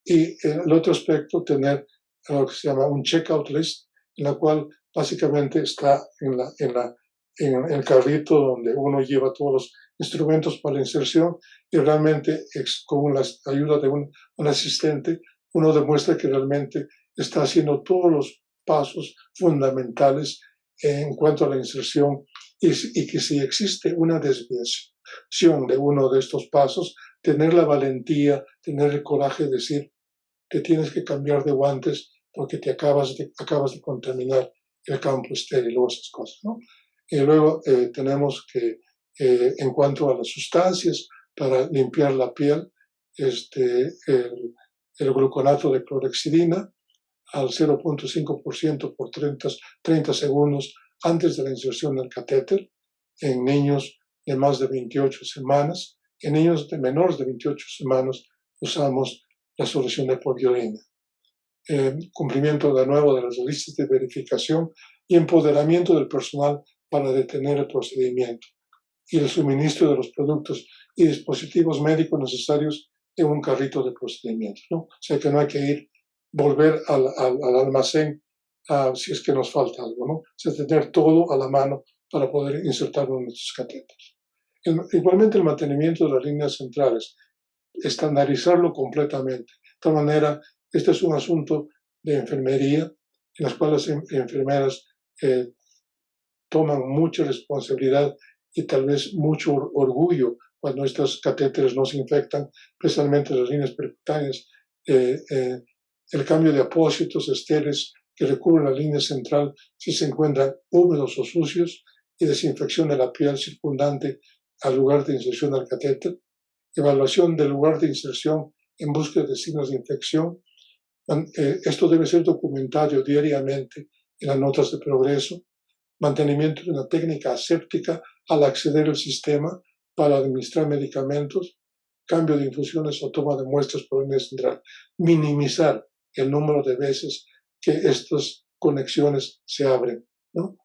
y el otro aspecto, tener lo que se llama un checkout list, en la cual básicamente está en el carrito donde uno lleva todos los instrumentos para la inserción, y realmente con la ayuda de un asistente uno demuestra que realmente está haciendo todos los pasos fundamentales en cuanto a la inserción, y que si existe una desviación de uno de estos pasos, tener la valentía, tener el coraje de decir, te tienes que cambiar de guantes porque te acabas de contaminar el campo estéril o esas cosas, ¿no? Y luego tenemos que, en cuanto a las sustancias para limpiar la piel, el gluconato de clorhexidina al 0.5% por 30 segundos antes de la inserción del catéter en niños de más de 28 semanas. En niños de menores de 28 semanas usamos la solución de poliorina. Cumplimiento de nuevo de las listas de verificación y empoderamiento del personal para detener el procedimiento, y el suministro de los productos y dispositivos médicos necesarios en un carrito de procedimientos, ¿no? O sea que no hay que volver al almacén si es que nos falta algo, ¿no? O sea, tener todo a la mano para poder insertarlo en nuestros catéteres. Igualmente el mantenimiento de las líneas centrales, estandarizarlo completamente. De tal manera, este es un asunto de enfermería, en las cuales las enfermeras toman mucha responsabilidad y tal vez mucho orgullo cuando estos catéteres no se infectan, especialmente las líneas percutáneas. el cambio de apósitos, esteres que recubren la línea central si se encuentran húmedos o sucios, y desinfección de la piel circundante al lugar de inserción del catéter, evaluación del lugar de inserción en búsqueda de signos de infección. Esto debe ser documentado diariamente en las notas de progreso, mantenimiento de una técnica aséptica al acceder al sistema para administrar medicamentos, cambio de infusiones o toma de muestras por línea central, minimizar el número de veces que estas conexiones se abren, ¿no?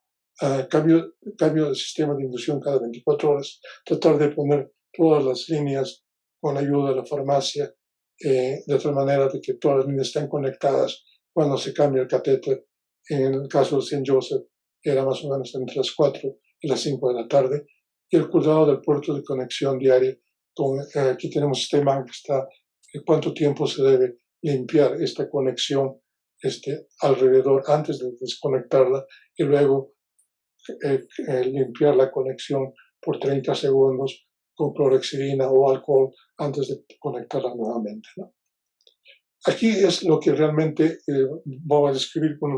Cambio del sistema de inducción cada 24 horas, tratar de poner todas las líneas con la ayuda de la farmacia, de tal manera de que todas las líneas estén conectadas cuando se cambia el catéter. En el caso de St. Joseph era más o menos entre las 4 y las 5 de la tarde, y el cuidado del puerto de conexión diaria. Aquí tenemos este man que está, cuánto tiempo se debe limpiar esta conexión alrededor antes de desconectarla, y luego limpiar la conexión por 30 segundos con clorhexidina o alcohol antes de conectarla nuevamente, ¿no? Aquí es lo que realmente voy a describir con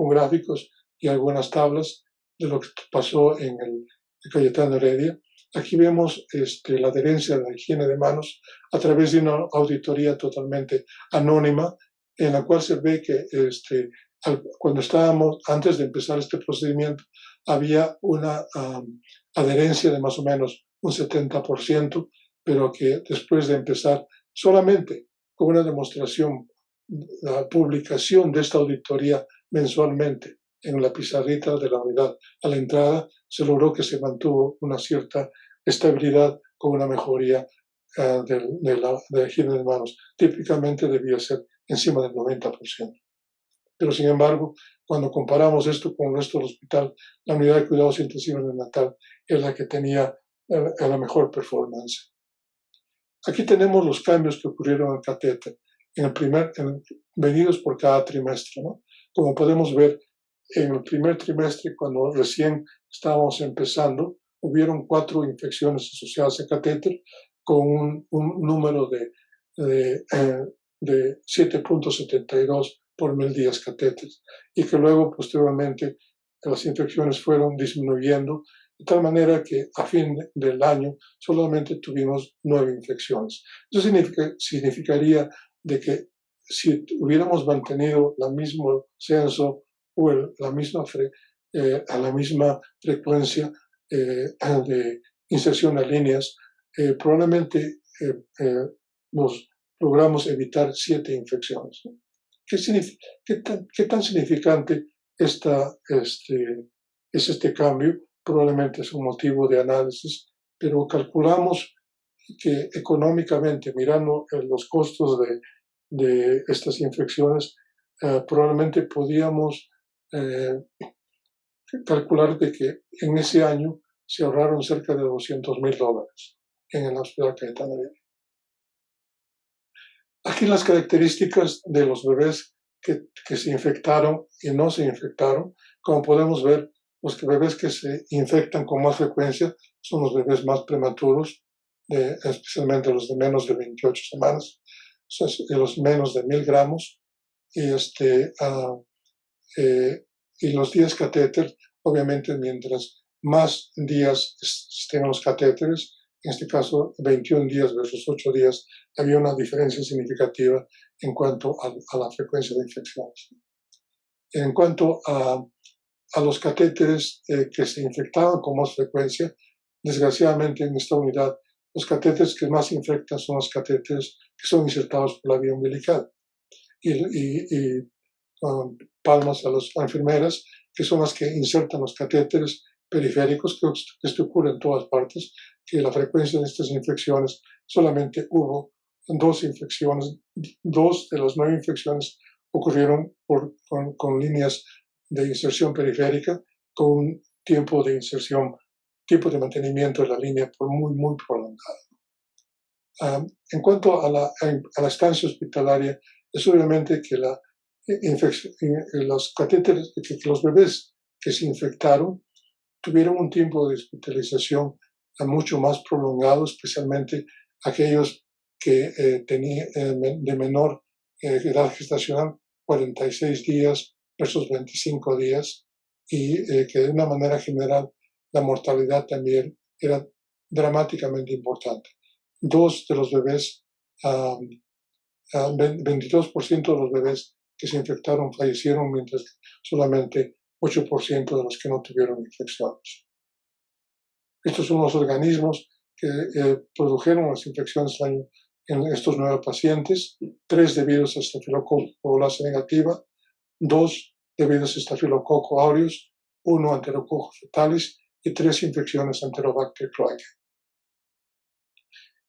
gráficos y algunas tablas de lo que pasó en el Cayetano Heredia. Aquí vemos la adherencia a la higiene de manos a través de una auditoría totalmente anónima, en la cual se ve que cuando estábamos, antes de empezar este procedimiento, había una adherencia de más o menos un 70%, pero que después de empezar solamente con una demostración, la publicación de esta auditoría mensualmente en la pizarrita de la unidad a la entrada, se logró que se mantuvo una cierta estabilidad con una mejoría de la higiene de manos. Típicamente debía ser encima del 90%. Pero sin embargo, cuando comparamos esto con el resto del hospital, la unidad de cuidados intensivos neonatal es la que tenía la mejor performance. Aquí tenemos los cambios que ocurrieron en el catéter, medidos por cada trimestre, ¿no? Como podemos ver, en el primer trimestre, cuando recién estábamos empezando, hubieron 4 infecciones asociadas al catéter con un número de 7.72 por 1000 días catéteres, y que luego, posteriormente, las infecciones fueron disminuyendo, de tal manera que a fin del año solamente tuvimos 9 infecciones. Eso significaría de que si hubiéramos mantenido el mismo censo o a la misma frecuencia de inserción de líneas, probablemente nos logramos evitar 7 infecciones. ¿Qué tan significante es este cambio? Probablemente es un motivo de análisis, pero calculamos que económicamente, mirando los costos de estas infecciones, probablemente podíamos calcular de que en ese año se ahorraron cerca de $200,000 en el Hospital Cayetano Heredia. Aquí las características de los bebés que se infectaron y no se infectaron. Como podemos ver, los bebés que se infectan con más frecuencia son los bebés más prematuros, especialmente los de menos de 28 semanas, los menos de 1000 gramos, y los días catéter, obviamente, mientras más días estén los catéteres, en este caso 21 días versus 8 días, había una diferencia significativa en cuanto a la frecuencia de infecciones. En cuanto a los catéteres que se infectaban con más frecuencia, desgraciadamente en esta unidad, los catéteres que más infectan son los catéteres que son insertados por la vía umbilical. Y palmas a las enfermeras, que son las que insertan los catéteres periféricos, que esto ocurre en todas partes, que la frecuencia de estas infecciones solamente hubo 2 infecciones, 2 de las 9 infecciones ocurrieron con líneas de inserción periférica, con un tiempo de mantenimiento de la línea por muy prolongado. En cuanto a la estancia hospitalaria, es obviamente que los catéteres, que los bebés que se infectaron tuvieron un tiempo de hospitalización mucho más prolongado, especialmente aquellos que tenían de menor edad gestacional 46 días versus 25 días, y que de una manera general la mortalidad también era dramáticamente importante. 2 de los bebés, 22% de los bebés que se infectaron fallecieron, mientras que solamente 8% de los que no tuvieron infecciones. Estos son los organismos que produjeron las infecciones en estos 9 pacientes: 3 debidos a estafilococo aureus negativa, 2 debidos a estafilococo aureus, 1 enterococcus fetalis y 3 infecciones Enterobacter cloacae.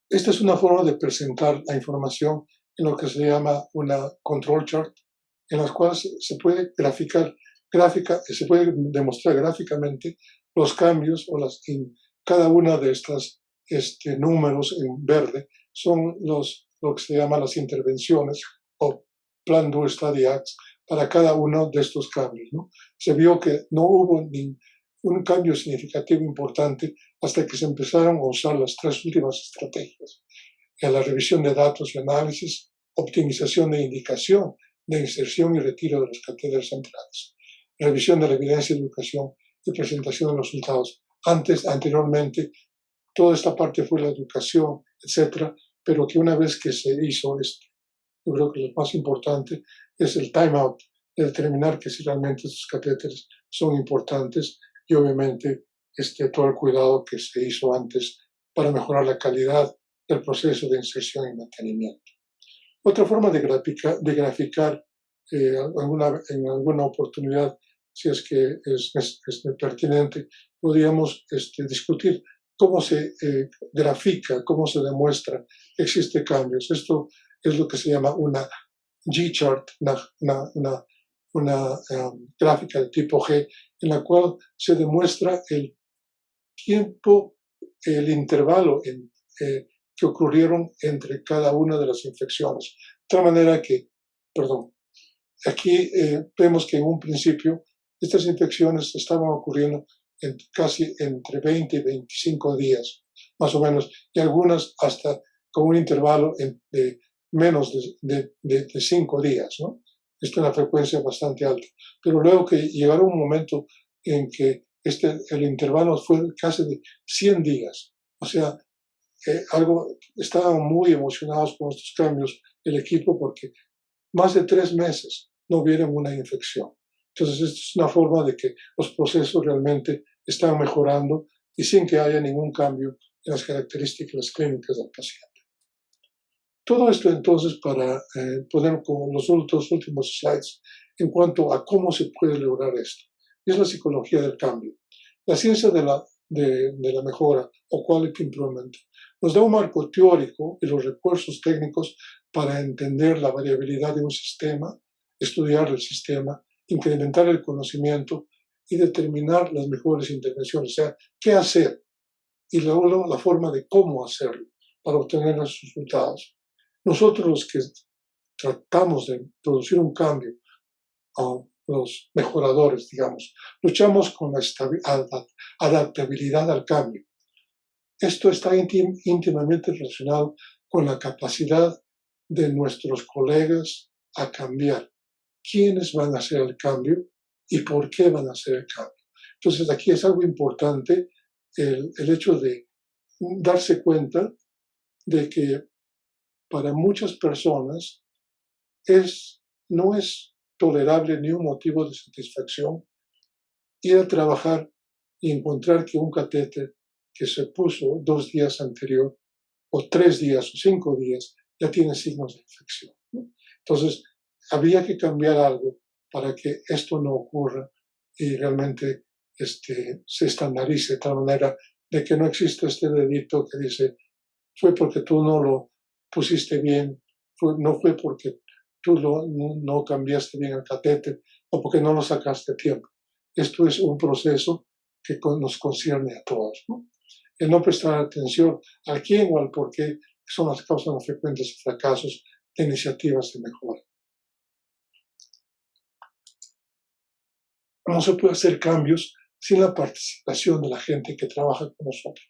Esta es una forma de presentar la información en lo que se llama una control chart, en las cuales se puede se puede demostrar gráficamente los cambios en cada una de estas números en verde son lo que se llama las intervenciones o Plan Do Study Acts para cada uno de estos cambios, ¿no? Se vio que no hubo un cambio significativo importante hasta que se empezaron a usar las 3 últimas estrategias: la revisión de datos y análisis, optimización de indicación de inserción y retiro de los catéteres centrales, revisión de la evidencia de educación y presentación de los resultados. Anteriormente, toda esta parte fue la educación, etcétera, pero que una vez que se hizo esto, yo creo que lo más importante es el timeout, de determinar que si realmente estos catéteres son importantes, y obviamente todo el cuidado que se hizo antes para mejorar la calidad del proceso de inserción y mantenimiento. Otra forma de graficar en alguna oportunidad, si es que es pertinente, podríamos discutir cómo se grafica, cómo se demuestra que existen cambios. Esto es lo que se llama una G-chart, una gráfica de tipo G, en la cual se demuestra el tiempo, el intervalo que ocurrieron entre cada una de las infecciones. De tal manera que, aquí vemos que en un principio estas infecciones estaban ocurriendo casi entre 20 y 25 días, más o menos, y algunas hasta con un intervalo de menos de 5 días, ¿no? Esto es una frecuencia bastante alta. Pero luego que llegaron un momento en que el intervalo fue casi de 100 días. O sea, estaban muy emocionados con estos cambios el equipo, porque más de 3 meses no vieron una infección. Entonces, esta es una forma de que los procesos realmente están mejorando y sin que haya ningún cambio en las características clínicas del paciente. Todo esto entonces para poner con los últimos slides en cuanto a cómo se puede lograr esto. Es la psicología del cambio. La ciencia de la mejora o quality improvement nos da un marco teórico y los recursos técnicos para entender la variabilidad de un sistema, estudiar el sistema, incrementar el conocimiento y determinar las mejores intervenciones, o sea, qué hacer y luego la forma de cómo hacerlo para obtener los resultados. Nosotros los que tratamos de producir un cambio, los mejoradores, digamos, luchamos con la adaptabilidad al cambio. Esto está íntimamente relacionado con la capacidad de nuestros colegas a cambiar. ¿Quiénes van a hacer el cambio y por qué van a hacer el cambio? Entonces, aquí es algo importante el hecho de darse cuenta de que para muchas personas no es tolerable ni un motivo de satisfacción ir a trabajar y encontrar que un catéter que se puso 2 días anterior, o 3 días o 5 días, ya tiene signos de infección, ¿no? Entonces, habría que cambiar algo para que esto no ocurra y realmente se estandarice de tal manera de que no exista este dedito que dice: fue porque tú no lo pusiste bien, no fue porque tú no cambiaste bien el catéter o porque no lo sacaste a tiempo. Esto es un proceso que nos concierne a todos, ¿no? El no prestar atención a quién o al por qué son las causas más frecuentes de fracasos de iniciativas de mejora. No se puede hacer cambios sin la participación de la gente que trabaja con nosotros.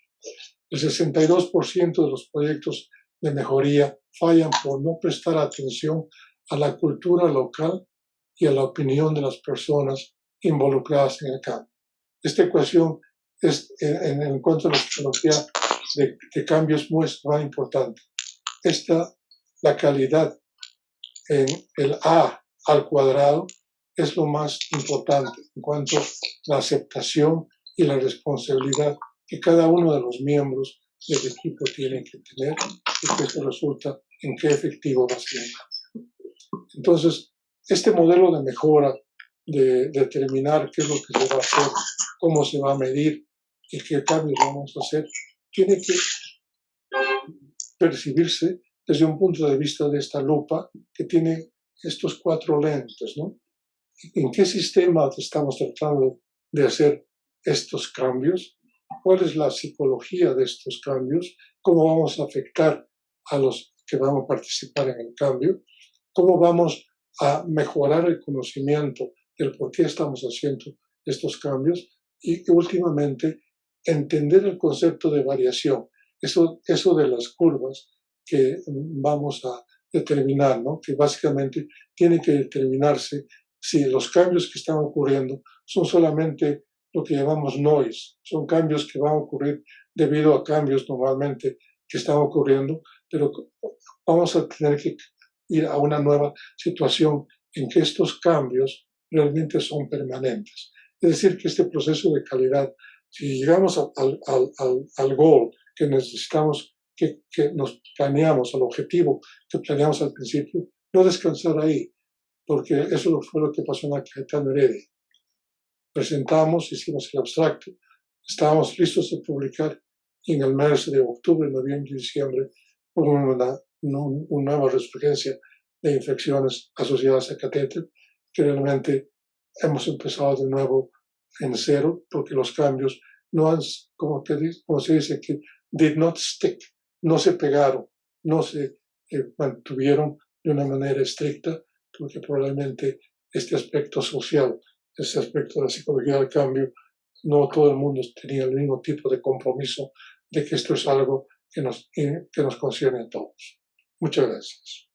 El 62% de los proyectos de mejoría fallan por no prestar atención a la cultura local y a la opinión de las personas involucradas en el cambio. Esta ecuación es, en cuanto a la psicología de cambio, es muy importante. La calidad en el A al cuadrado es lo más importante en cuanto a la aceptación y la responsabilidad que cada uno de los miembros del equipo tiene que tener, y que eso resulta en qué efectivo va a ser. Entonces, este modelo de mejora, de determinar qué es lo que se va a hacer, cómo se va a medir y qué cambios vamos a hacer, tiene que percibirse desde un punto de vista de esta lupa que tiene estos 4 lentes, ¿no? ¿En qué sistema estamos tratando de hacer estos cambios? ¿Cuál es la psicología de estos cambios? ¿Cómo vamos a afectar a los que van a participar en el cambio? ¿Cómo vamos a mejorar el conocimiento del por qué estamos haciendo estos cambios? Y últimamente, entender el concepto de variación. Eso de las curvas que vamos a determinar, ¿no? Que básicamente tiene que determinarse si los cambios que están ocurriendo son solamente lo que llamamos noise, son cambios que van a ocurrir debido a cambios normalmente que están ocurriendo, pero vamos a tener que ir a una nueva situación en que estos cambios realmente son permanentes. Es decir, que este proceso de calidad, si llegamos al goal que necesitamos, que nos planeamos, al objetivo que planeamos al principio, no descansar ahí, porque eso fue lo que pasó en la Cayetano Heredia. Presentamos, hicimos el abstracto, estábamos listos a publicar y en el mes de octubre, noviembre y diciembre hubo una nueva resurgencia de infecciones asociadas a catéter, que realmente hemos empezado de nuevo en cero, porque los cambios no han, como se dice, que did not stick, no se pegaron, no se mantuvieron de una manera estricta, porque probablemente este aspecto social, este aspecto de la psicología del cambio, no todo el mundo tenía el mismo tipo de compromiso de que esto es algo que nos concierne a todos. Muchas gracias.